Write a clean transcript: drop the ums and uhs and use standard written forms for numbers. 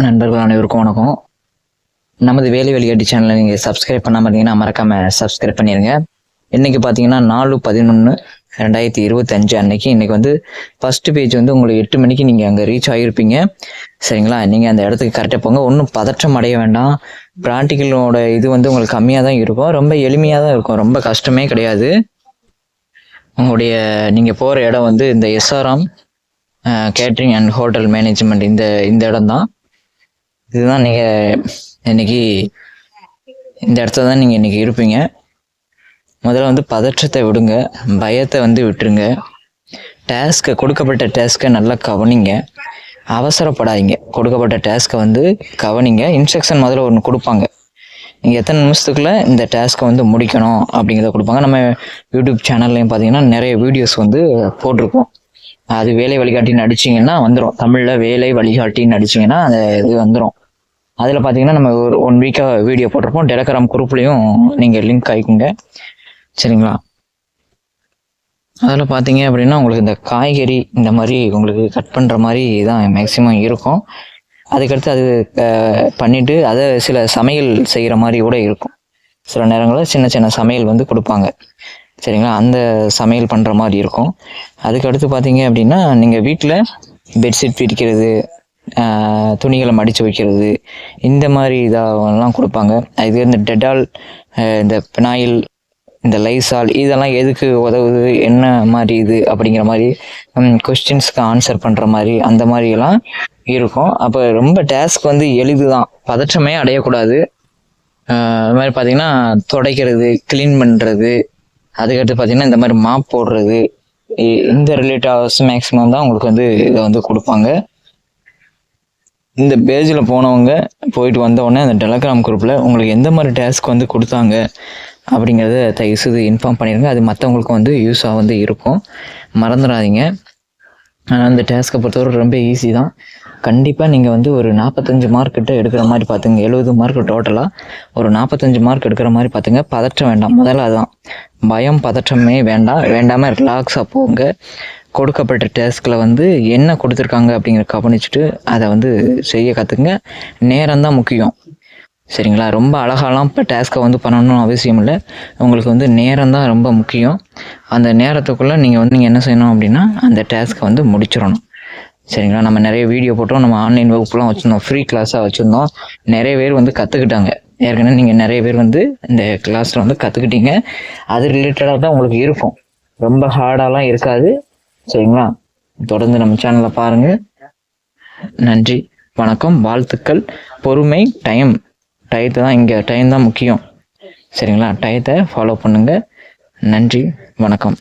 நண்பர்கள் அனைவருக்கும் வணக்கம். நமது வேலை வழிகாட்டி சேனலை நீங்கள் சப்ஸ்கிரைப் பண்ணாமல் இருந்தீங்கன்னா மறக்காமல் சப்ஸ்கிரைப் பண்ணிடுங்க. இன்றைக்கி பார்த்தீங்கன்னா 4/11/2025 அன்னைக்கு இன்றைக்கி வந்து ஃபஸ்ட்டு பேஜ் வந்து உங்களுக்கு 8 மணிக்கு நீங்கள் அங்கே ரீச் ஆகியிருப்பீங்க. சரிங்களா? நீங்கள் அந்த இடத்துக்கு கரெக்டாக போங்க. ஒன்றும் பதற்றம் அடைய வேண்டாம். ப்ராக்டிக்கலோட இது வந்து உங்களுக்கு கம்மியாக தான் இருக்கும். ரொம்ப எளிமையாக தான் இருக்கும். ரொம்ப கஷ்டமே கிடையாது. உங்களுடைய நீங்கள் போகிற இடம் வந்து இந்த SRM catering and hotel management இந்த இடம் தான். இதுதான் நீங்கள் இன்னைக்கு இந்த இடத்துல தான் நீங்கள் இன்னைக்கு இருப்பீங்க. முதல்ல வந்து பதற்றத்தை விடுங்க, பயத்தை வந்து விட்டுருங்க. கொடுக்கப்பட்ட டேஸ்க்கை நல்லா கவனிங்க, அவசரப்படாதீங்க. கொடுக்கப்பட்ட டேஸ்க்கை வந்து கவனிங்க. இன்ஸ்ட்ரக்ஷன் முதல்ல ஒன்று கொடுப்பாங்க. நீங்கள் எத்தனை நிமிஷத்துக்குள்ளே இந்த டேஸ்க்கை வந்து முடிக்கணும் அப்படிங்கிறத கொடுப்பாங்க. நம்ம யூடியூப் சேனல்லையும் பார்த்தீங்கன்னா நிறைய வீடியோஸ் வந்து போட்டிருக்கோம். அது வேலை வழிகாட்டின்னு அடிச்சிங்கன்னா வந்துடும். தமிழில் வேலை வழிகாட்டின்னு அடிச்சிங்கன்னா அந்த இது வந்துடும். அதில் பார்த்தீங்கன்னா நம்ம ஒரு 1 வீக்காக வீடியோ போட்டிருப்போம். டெலகிராம் குரூப்லேயும் நீங்கள் லிங்க் ஆகிக்குங்க. சரிங்களா? அதில் பார்த்தீங்க அப்படின்னா உங்களுக்கு இந்த காய்கறி இந்த மாதிரி உங்களுக்கு கட் பண்ணுற மாதிரி தான் மேக்ஸிமம் இருக்கும். அதுக்கடுத்து அது பண்ணிவிட்டு அதை சில சமையல் செய்கிற மாதிரி கூட இருக்கும். சில நேரங்களில் சின்ன சின்ன சமையல் வந்து கொடுப்பாங்க. சரிங்களா? அந்த சமையல் பண்ணுற மாதிரி இருக்கும். அதுக்கடுத்து பார்த்தீங்க அப்படின்னா நீங்கள் வீட்டில் பெட்ஷீட் பிரிக்கிறது, துணிகளை மடித்து வைக்கிறது, இந்த மாதிரி இதெல்லாம் கொடுப்பாங்க. இது இந்த டெட்டால், இந்த பினாயில், இந்த லைசால் இதெல்லாம் எதுக்கு உதவுது, என்ன மாதிரி இது அப்படிங்கிற மாதிரி கொஸ்டின்ஸ்க்கு ஆன்சர் பண்ணுற மாதிரி அந்த மாதிரியெல்லாம் இருக்கும். அப்போ ரொம்ப டாஸ்க் வந்து எளிது தான், பதற்றமே அடையக்கூடாது. அது மாதிரி பார்த்திங்கன்னா துடைக்கிறது, க்ளீன் பண்ணுறது, அதுக்கடுத்து பார்த்திங்கன்னா இந்த மாதிரி மாப் போடுறது, இந்த ரிலேட்டட் மேக்ஸிமம் தான் உங்களுக்கு வந்து இதை வந்து கொடுப்பாங்க. இந்த பேஜில் போயிட்டு வந்தவுடனே அந்த டெலகிராம் குரூப்பில் உங்களுக்கு எந்த மாதிரி டாஸ்க் வந்து கொடுத்தாங்க அப்படிங்கிறத தயவுசெய்து இன்ஃபார்ம் பண்ணிடுங்க. அது மற்றவங்களுக்கும் வந்து யூஸாக வந்து இருக்கும். மறந்துடாதீங்க. ஆனால் அந்த டாஸ்க்கை பொறுத்தவரை ரொம்ப ஈஸி தான். கண்டிப்பாக நீங்கள் வந்து ஒரு 45 மார்க் கிட்ட எடுக்கிற மாதிரி பார்த்துங்க. 70 மார்க் டோட்டலாக ஒரு 45 மார்க் எடுக்கிற மாதிரி பார்த்துங்க. பதற்றம் வேண்டாம். முதல்ல அதுதான், பயம் பதற்றமே வேண்டாமல் ரிலாக்ஸாக போங்க. கொடுக்கப்பட்ட டேஸ்கில் வந்து என்ன கொடுத்துருக்காங்க அப்படிங்கிற கவனிச்சுட்டு அதை வந்து செய்ய கற்றுக்குங்க. நேரம் தான் முக்கியம். சரிங்களா? ரொம்ப அழகாலாம் இப்போ டாஸ்க்கை வந்து பண்ணணும்னு அவசியம் இல்லை. உங்களுக்கு வந்து நேரம் தான் ரொம்ப முக்கியம். அந்த நேரத்துக்குள்ளே நீங்கள் என்ன செய்யணும் அப்படின்னா அந்த டாஸ்க்கை வந்து முடிச்சிடணும். சரிங்களா? நம்ம நிறைய வீடியோ போட்டோம், நம்ம ஆன்லைன் வகுப்புலாம் வச்சுருந்தோம், ஃப்ரீ கிளாஸாக வச்சுருந்தோம். நிறைய பேர் வந்து கற்றுக்கிட்டாங்க. ஏற்கனவே நீங்கள் நிறைய பேர் வந்து இந்த கிளாஸில் வந்து கற்றுக்கிட்டீங்க. அது ரிலேட்டடாக தான் உங்களுக்கு இருக்கும். ரொம்ப ஹார்டாலாம் இருக்காது. சரிங்களா? தொடர்ந்து நம்ம சேனலை பாருங்கள். நன்றி, வணக்கம், வாழ்த்துக்கள். பொறுமை, டயத்தை தான், இங்கே டைம் தான் முக்கியம். சரிங்களா? டயத்தை ஃபாலோ பண்ணுங்கள். நன்றி, வணக்கம்.